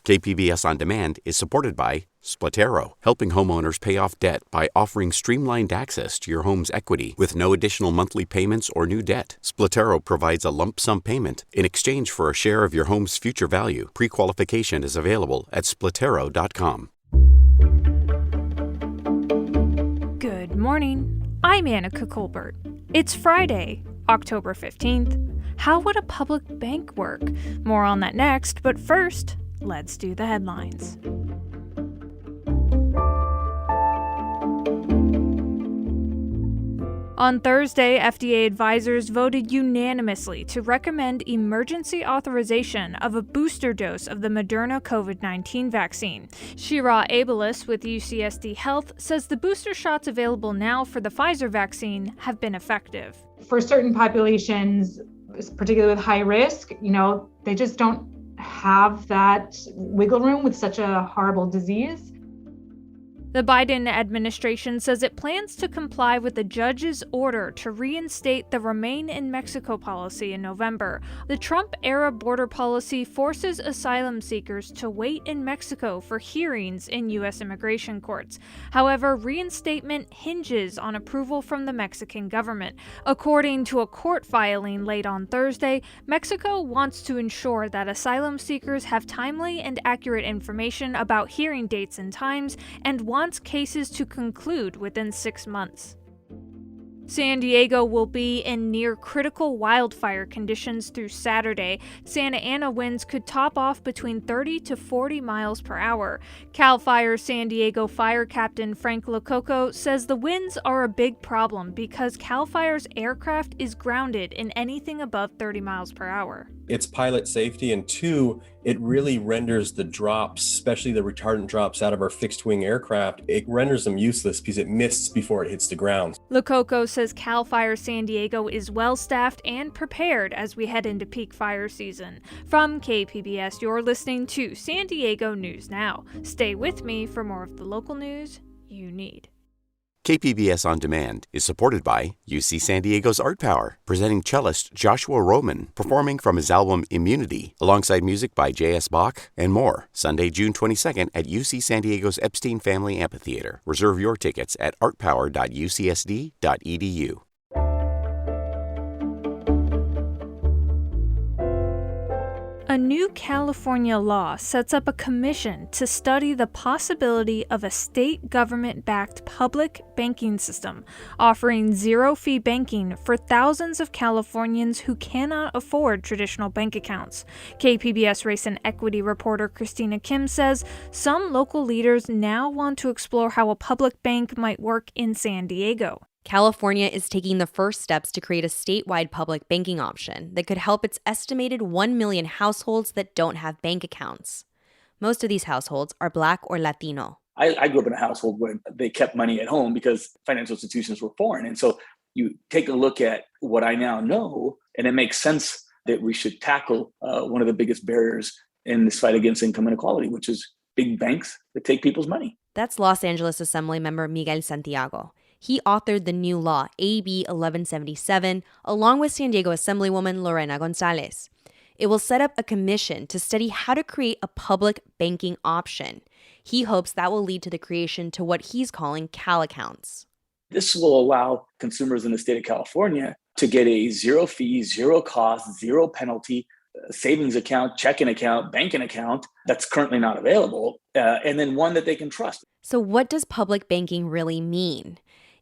KPBS On Demand is supported by Splatero, helping homeowners pay off debt by offering streamlined access to your home's equity with no additional monthly payments or new debt. Splatero provides a lump sum payment in exchange for a share of your home's future value. Pre-qualification is available at splatero.com. Good morning. I'm Annika Colbert. It's Friday, October 15th. How would a public bank work? More on that next, but first, let's do the headlines. On Thursday, FDA advisors voted unanimously to recommend emergency authorization of a booster dose of the Moderna COVID-19 vaccine. Shira Abelis with UCSD Health says the booster shots available now for the Pfizer vaccine have been effective. For certain populations, particularly with high risk, they just don't have that wiggle room with such a horrible disease. The Biden administration says it plans to comply with the judge's order to reinstate the Remain in Mexico policy in November. The Trump-era border policy forces asylum seekers to wait in Mexico for hearings in U.S. immigration courts. However, reinstatement hinges on approval from the Mexican government. According to a court filing late on Thursday, Mexico wants to ensure that asylum seekers have timely and accurate information about hearing dates and times, and wants cases to conclude within 6 months. San Diego will be in near critical wildfire conditions through Saturday. Santa Ana winds could top off between 30 to 40 miles per hour. CAL FIRE San Diego Fire Captain Frank Lococo says the winds are a big problem because CAL FIRE's aircraft is grounded in anything above 30 miles per hour. It's pilot safety, and two, it really renders the drops, especially the retardant drops out of our fixed-wing aircraft, it renders them useless because it mists before it hits the ground. Lococo says CAL FIRE San Diego is well-staffed and prepared as we head into peak fire season. From KPBS, you're listening to San Diego News Now. Stay with me for more of the local news you need. KPBS On Demand is supported by UC San Diego's Art Power, presenting cellist Joshua Roman, performing from his album Immunity, alongside music by J.S. Bach and more. Sunday, June 22nd at UC San Diego's Epstein Family Amphitheater. Reserve your tickets at artpower.ucsd.edu. A new California law sets up a commission to study the possibility of a state government-backed public banking system, offering zero-fee banking for thousands of Californians who cannot afford traditional bank accounts. KPBS race and equity reporter Christina Kim says some local leaders now want to explore how a public bank might work in San Diego. California is taking the first steps to create a statewide public banking option that could help its estimated 1 million households that don't have bank accounts. Most of these households are Black or Latino. I grew up in a household where they kept money at home because financial institutions were foreign. And so you take a look at what I now know, and it makes sense that we should tackle one of the biggest barriers in this fight against income inequality, which is big banks that take people's money. That's Los Angeles Assembly member Miguel Santiago. He authored the new law, AB 1177, along with San Diego Assemblywoman Lorena Gonzalez. It will set up a commission to study how to create a public banking option. He hopes that will lead to the creation to what he's calling Cal accounts. This will allow consumers in the state of California to get a zero fee, zero cost, zero penalty savings account, checking account, banking account that's currently not available, and then one that they can trust. So what does public banking really mean?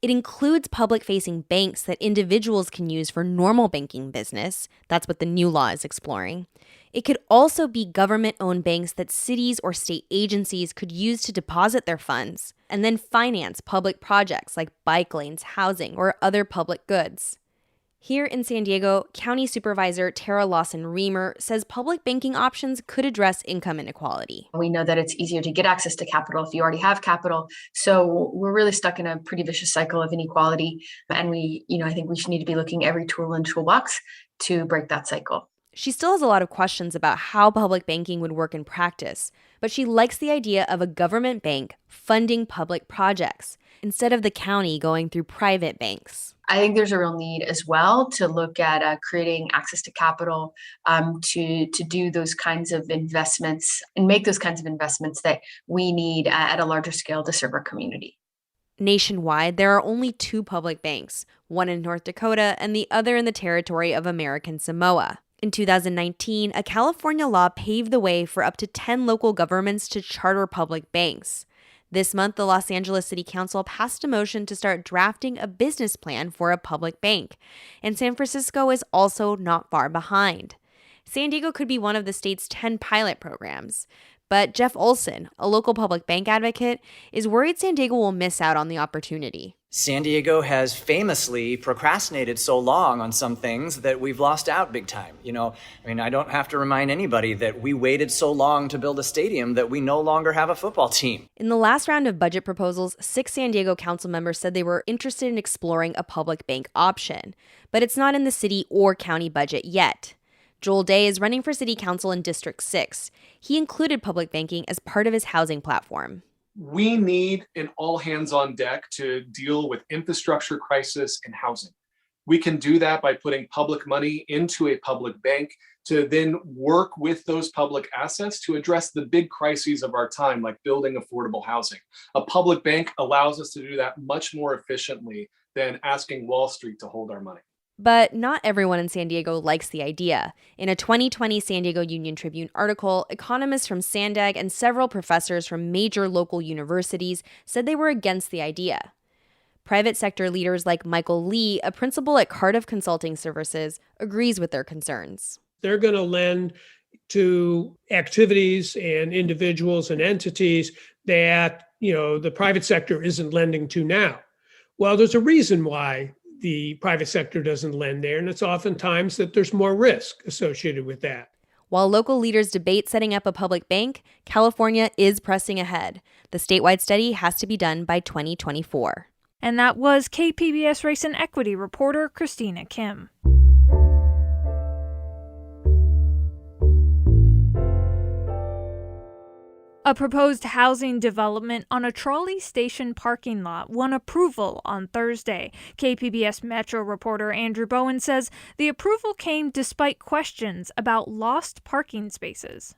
It includes public-facing banks that individuals can use for normal banking business. That's what the new law is exploring. It could also be government-owned banks that cities or state agencies could use to deposit their funds and then finance public projects like bike lanes, housing, or other public goods. Here in San Diego, County Supervisor Tara Lawson-Reamer says public banking options could address income inequality. We know that it's easier to get access to capital if you already have capital. So we're really stuck in a pretty vicious cycle of inequality. And I think we should need to be looking at every tool in the toolbox to break that cycle. She still has a lot of questions about how public banking would work in practice, but she likes the idea of a government bank funding public projects instead of the county going through private banks. I think there's a real need as well to look at creating access to capital to do those kinds of investments and make those kinds of investments that we need at a larger scale to serve our community. Nationwide, there are only 2 public banks, one in North Dakota and the other in the territory of American Samoa. In 2019, a California law paved the way for up to 10 local governments to charter public banks. This month, the Los Angeles City Council passed a motion to start drafting a business plan for a public bank, and San Francisco is also not far behind. San Diego could be one of the state's 10 pilot programs. But Jeff Olson, a local public bank advocate, is worried San Diego will miss out on the opportunity. San Diego has famously procrastinated so long on some things that we've lost out big time. I don't have to remind anybody that we waited so long to build a stadium that we no longer have a football team. In the last round of budget proposals, 6 San Diego council members said they were interested in exploring a public bank option, but it's not in the city or county budget yet. Joel Day is running for city council in District 6. He included public banking as part of his housing platform. We need an all hands on deck to deal with infrastructure crisis and housing. We can do that by putting public money into a public bank to then work with those public assets to address the big crises of our time, like building affordable housing. A public bank allows us to do that much more efficiently than asking Wall Street to hold our money. But not everyone in San Diego likes the idea. In a 2020 San Diego Union Tribune article, economists from Sandag and several professors from major local universities said they were against the idea. Private sector leaders like Michael Lee, a principal at Cardiff Consulting Services, agrees with their concerns. They're going to lend to activities and individuals and entities that, the private sector isn't lending to now. Well, there's a reason why the private sector doesn't lend there, and it's oftentimes that there's more risk associated with that. While local leaders debate setting up a public bank, California is pressing ahead. The statewide study has to be done by 2024. And that was KPBS Race and Equity reporter Christina Kim. A proposed housing development on a trolley station parking lot won approval on Thursday. KPBS Metro reporter Andrew Bowen says the approval came despite questions about lost parking spaces.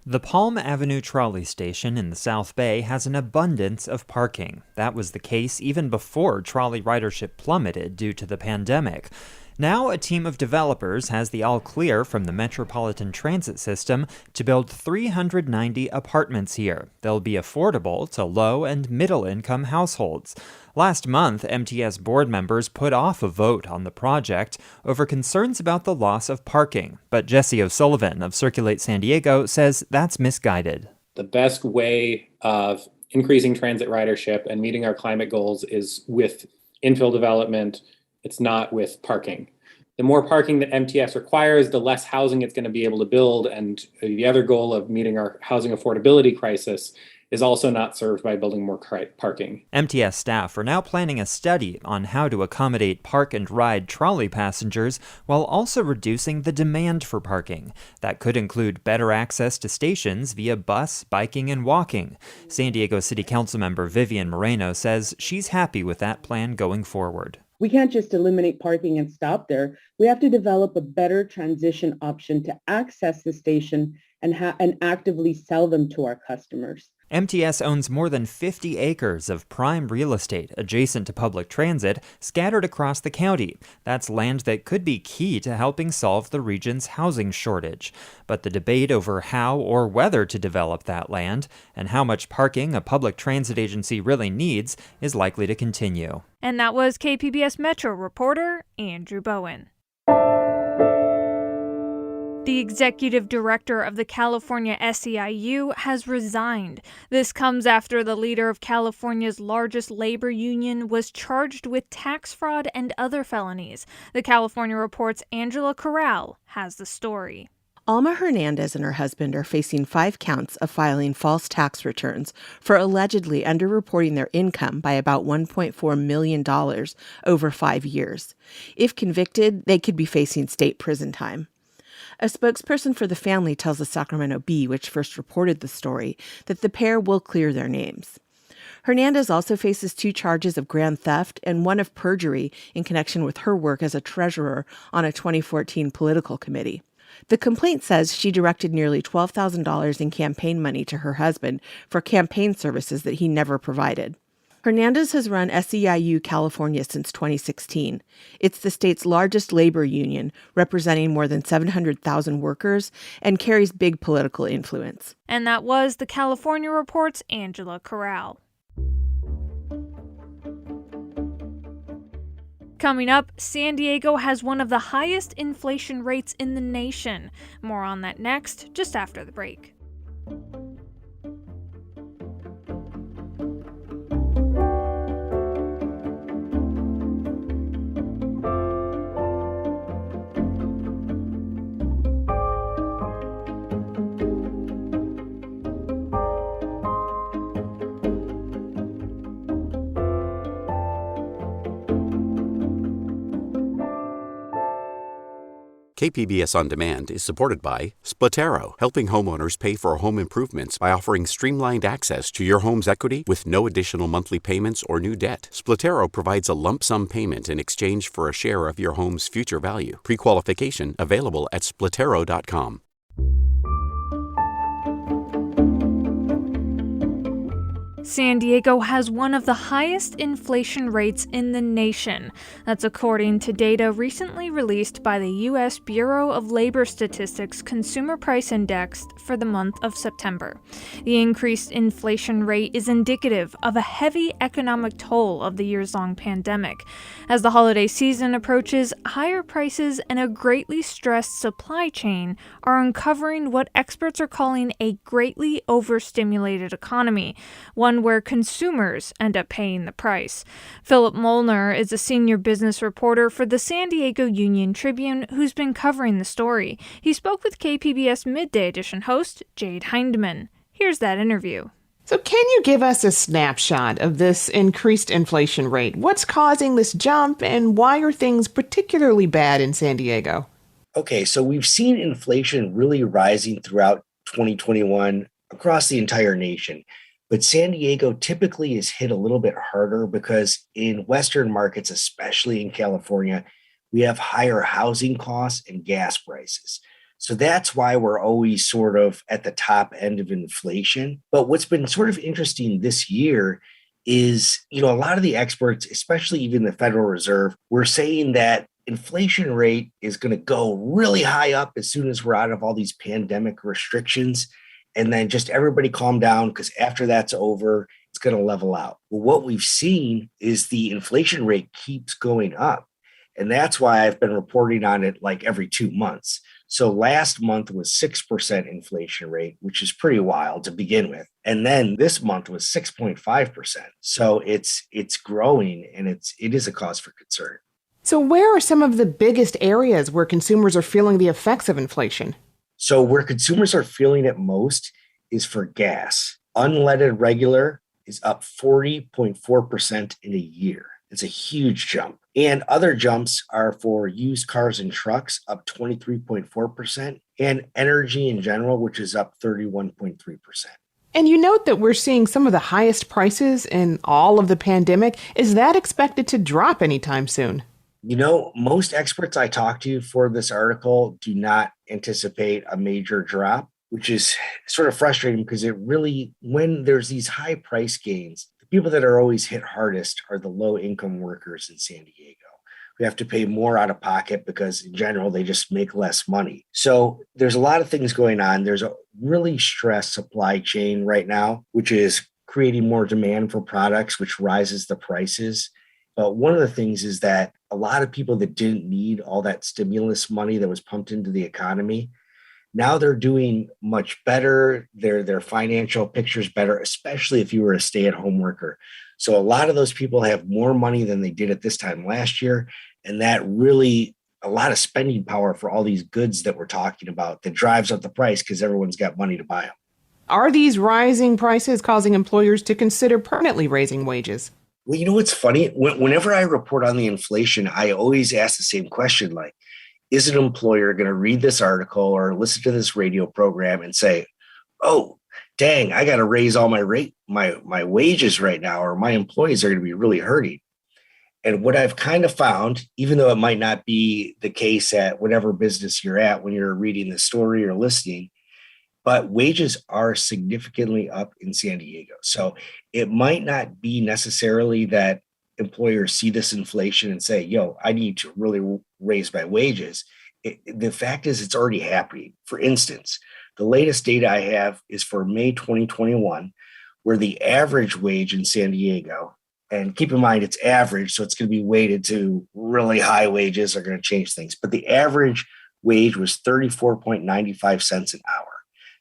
The Palm Avenue trolley station in the South Bay has an abundance of parking. That was the case even before trolley ridership plummeted due to the pandemic. Now, a team of developers has the all-clear from the Metropolitan Transit System to build 390 apartments here. They'll be affordable to low- and middle-income households. Last month, MTS board members put off a vote on the project over concerns about the loss of parking. But Jesse O'Sullivan of Circulate San Diego says that's misguided. The best way of increasing transit ridership and meeting our climate goals is with infill development. It's not with parking. The more parking that MTS requires, the less housing it's going to be able to build. And the other goal of meeting our housing affordability crisis is also not served by building more parking. MTS staff are now planning a study on how to accommodate park and ride trolley passengers while also reducing the demand for parking. That could include better access to stations via bus, biking, and walking. San Diego City Council member Vivian Moreno says she's happy with that plan going forward. We can't just eliminate parking and stop there. We have to develop a better transition option to access the station and actively sell them to our customers. MTS owns more than 50 acres of prime real estate adjacent to public transit scattered across the county. That's land that could be key to helping solve the region's housing shortage. But the debate over how or whether to develop that land and how much parking a public transit agency really needs is likely to continue. And that was KPBS Metro reporter Andrew Bowen. The executive director of the California SEIU has resigned. This comes after the leader of California's largest labor union was charged with tax fraud and other felonies. The California Report's Angela Corral has the story. Alma Hernandez and her husband are facing 5 counts of filing false tax returns for allegedly underreporting their income by about $1.4 million over 5 years. If convicted, they could be facing state prison time. A spokesperson for the family tells the Sacramento Bee, which first reported the story, that the pair will clear their names. Hernandez also faces 2 charges of grand theft and 1 of perjury in connection with her work as a treasurer on a 2014 political committee. The complaint says she directed nearly $12,000 in campaign money to her husband for campaign services that he never provided. Hernandez has run SEIU California since 2016. It's the state's largest labor union, representing more than 700,000 workers, and carries big political influence. And that was the California Report's Angela Corral. Coming up, San Diego has one of the highest inflation rates in the nation. More on that next, just after the break. KPBS On Demand is supported by Splatero, helping homeowners pay for home improvements by offering streamlined access to your home's equity with no additional monthly payments or new debt. Splatero provides a lump sum payment in exchange for a share of your home's future value. Pre-qualification available at splatero.com. San Diego has one of the highest inflation rates in the nation. That's according to data recently released by the U.S. Bureau of Labor Statistics Consumer Price Index for the month of September. The increased inflation rate is indicative of a heavy economic toll of the years-long pandemic. As the holiday season approaches, higher prices and a greatly stressed supply chain are uncovering what experts are calling a greatly overstimulated economy, one where consumers end up paying the price. Philip Molnar is a senior business reporter for the San Diego Union Tribune who's been covering the story. He spoke with KPBS Midday Edition host Jade Hindman. Here's that interview. So can you give us a snapshot of this increased inflation rate? What's causing this jump and why are things particularly bad in San Diego? Okay, so we've seen inflation really rising throughout 2021 across the entire nation. But San Diego typically is hit a little bit harder because in Western markets, especially in California, we have higher housing costs and gas prices. So that's why we're always sort of at the top end of inflation. But what's been sort of interesting this year is, a lot of the experts, especially even the Federal Reserve, were saying that inflation rate is going to go really high up as soon as we're out of all these pandemic restrictions. And then just everybody calm down because after that's over, it's going to level out. Well, what we've seen is the inflation rate keeps going up. And that's why I've been reporting on it like every 2 months. So last month was 6% inflation rate, which is pretty wild to begin with. And then this month was 6.5%. So it's growing and it is a cause for concern. So where are some of the biggest areas where consumers are feeling the effects of inflation? So where consumers are feeling it most is for gas. Unleaded regular is up 40.4% in a year. It's a huge jump. And other jumps are for used cars and trucks, up 23.4%, and energy in general, which is up 31.3%. And you note that we're seeing some of the highest prices in all of the pandemic. Is that expected to drop anytime soon? Most experts I talked to for this article do not anticipate a major drop, which is sort of frustrating because it really, when there's these high price gains, the people that are always hit hardest are the low income workers in San Diego who have to pay more out of pocket because in general, they just make less money. So there's a lot of things going on. There's a really stressed supply chain right now, which is creating more demand for products, which rises the prices. But one of the things is that a lot of people that didn't need all that stimulus money that was pumped into the economy, now they're doing much better. Their financial picture's better, especially if you were a stay-at-home worker. So a lot of those people have more money than they did at this time last year. And that really, a lot of spending power for all these goods that we're talking about that drives up the price because everyone's got money to buy them. Are these rising prices causing employers to consider permanently raising wages? Well, what's funny? Whenever I report on the inflation, I always ask the same question, like, is an employer going to read this article or listen to this radio program and say, oh, dang, I got to raise all my wages right now, or my employees are going to be really hurting. And what I've kind of found, even though it might not be the case at whatever business you're at when you're reading the story or listening, but wages are significantly up in San Diego. So it might not be necessarily that employers see this inflation and say, yo, I need to really raise my wages. The fact is, it's already happening. For instance, the latest data I have is for May 2021, where the average wage in San Diego, and keep in mind it's average, so it's going to be weighted to really high wages are going to change things. But the average wage was 34.95 cents an hour.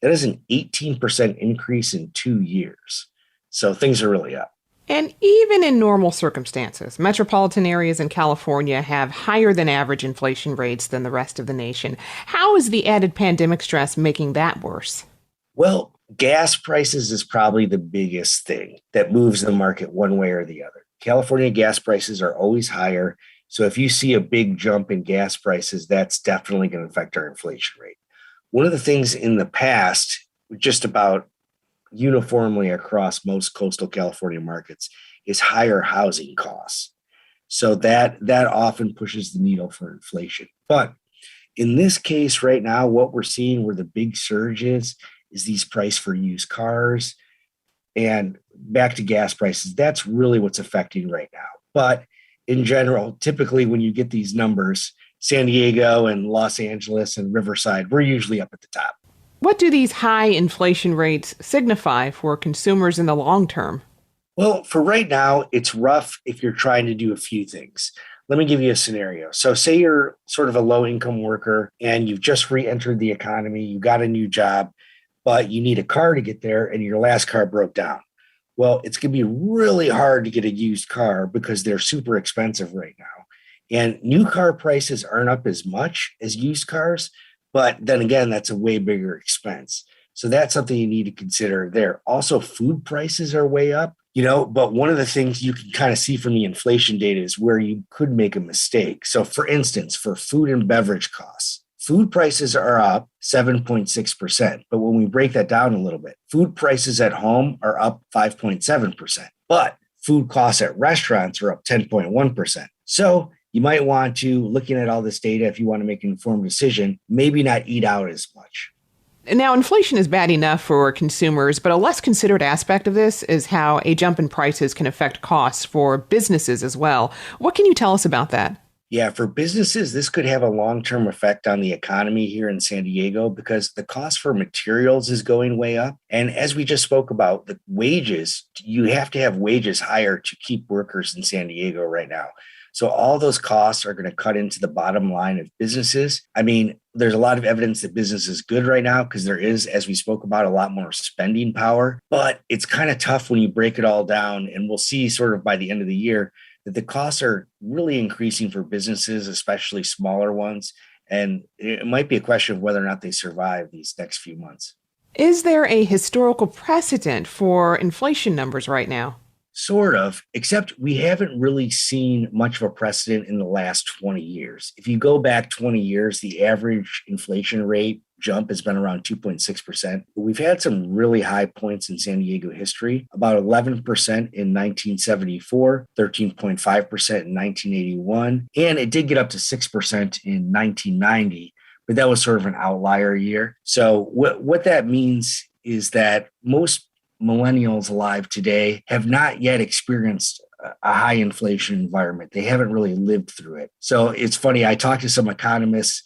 That is an 18% increase in 2 years. So things are really up. And even in normal circumstances, metropolitan areas in California have higher than average inflation rates than the rest of the nation. How is the added pandemic stress making that worse? Well, gas prices is probably the biggest thing that moves the market one way or the other. California gas prices are always higher. So if you see a big jump in gas prices, that's definitely going to affect our inflation rate. One of the things in the past, just about uniformly across most coastal California markets, is higher housing costs. So that often pushes the needle for inflation. But in this case right now, what we're seeing where the big surge is these price for used cars, and back to gas prices. That's really what's affecting right now. But in general, typically when you get these numbers, San Diego and Los Angeles and Riverside, we're usually up at the top. What do these high inflation rates signify for consumers in the long term? Well, for right now, it's rough if you're trying to do a few things. Let me give you a scenario. So say you're sort of a low-income worker and you've just re-entered the economy, you got a new job, but you need a car to get there and your last car broke down. Well, it's going to be really hard to get a used car because they're super expensive right now. And new car prices aren't up as much as used cars, but then again, that's a way bigger expense. So that's something you need to consider there. Also, food prices are way up, but one of the things you can kind of see from the inflation data is where you could make a mistake. So for instance, for food and beverage costs, food prices are up 7.6%. But when we break that down a little bit, food prices at home are up 5.7%. But food costs at restaurants are up 10.1%. So you might want to, looking at all this data, if you want to make an informed decision, maybe not eat out as much. Now, inflation is bad enough for consumers, but a less considered aspect of this is how a jump in prices can affect costs for businesses as well. What can you tell us about that? Yeah, for businesses, this could have a long-term effect on the economy here in San Diego because the cost for materials is going way up. And as we just spoke about, the wages, you have to have wages higher to keep workers in San Diego right now. So all those costs are going to cut into the bottom line of businesses. I mean, there's a lot of evidence that business is good right now because there is, as we spoke about, a lot more spending power. But it's kind of tough when you break it all down. And we'll see sort of by the end of the year that the costs are really increasing for businesses, especially smaller ones. And it might be a question of whether or not they survive these next few months. Is there a historical precedent for inflation numbers right now? Sort of, except we haven't really seen much of a precedent in the last 20 years. If you go back 20 years, the average inflation rate jump has been around 2.6%. But we've had some really high points in San Diego history, about 11% in 1974, 13.5% in 1981, and it did get up to 6% in 1990, but that was sort of an outlier year. So what that means is that most millennials alive today have not yet experienced a high inflation environment. They haven't really lived through it. So it's funny. I talked to some economists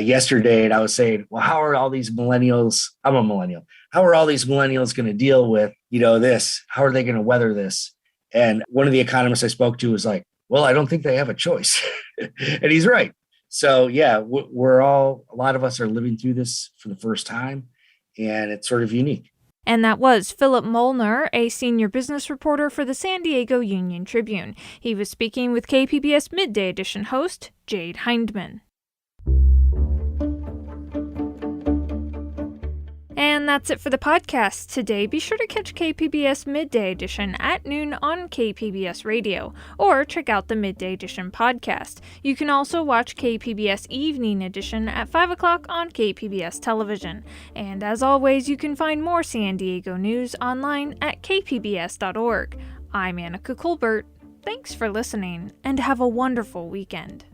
yesterday and I was saying, well, how are all these millennials? I'm a millennial. How are all these millennials going to deal with, this? How are they going to weather this? And one of the economists I spoke to was like, well, I don't think they have a choice. And he's right. So yeah, a lot of us are living through this for the first time, and it's sort of unique. And that was Philip Molnar, a senior business reporter for the San Diego Union Tribune. He was speaking with KPBS Midday Edition host Jade Hindman. And that's it for the podcast today. Be sure to catch KPBS Midday Edition at noon on KPBS Radio, or check out the Midday Edition podcast. You can also watch KPBS Evening Edition at 5 o'clock on KPBS Television. And as always, you can find more San Diego news online at kpbs.org. I'm Annika Colbert. Thanks for listening, and have a wonderful weekend.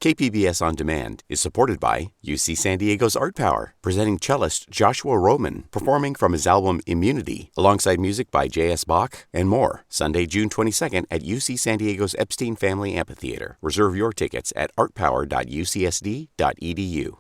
KPBS On Demand is supported by UC San Diego's Art Power, presenting cellist Joshua Roman, performing from his album Immunity, alongside music by J.S. Bach and more, Sunday, June 22nd at UC San Diego's Epstein Family Amphitheater. Reserve your tickets at artpower.ucsd.edu.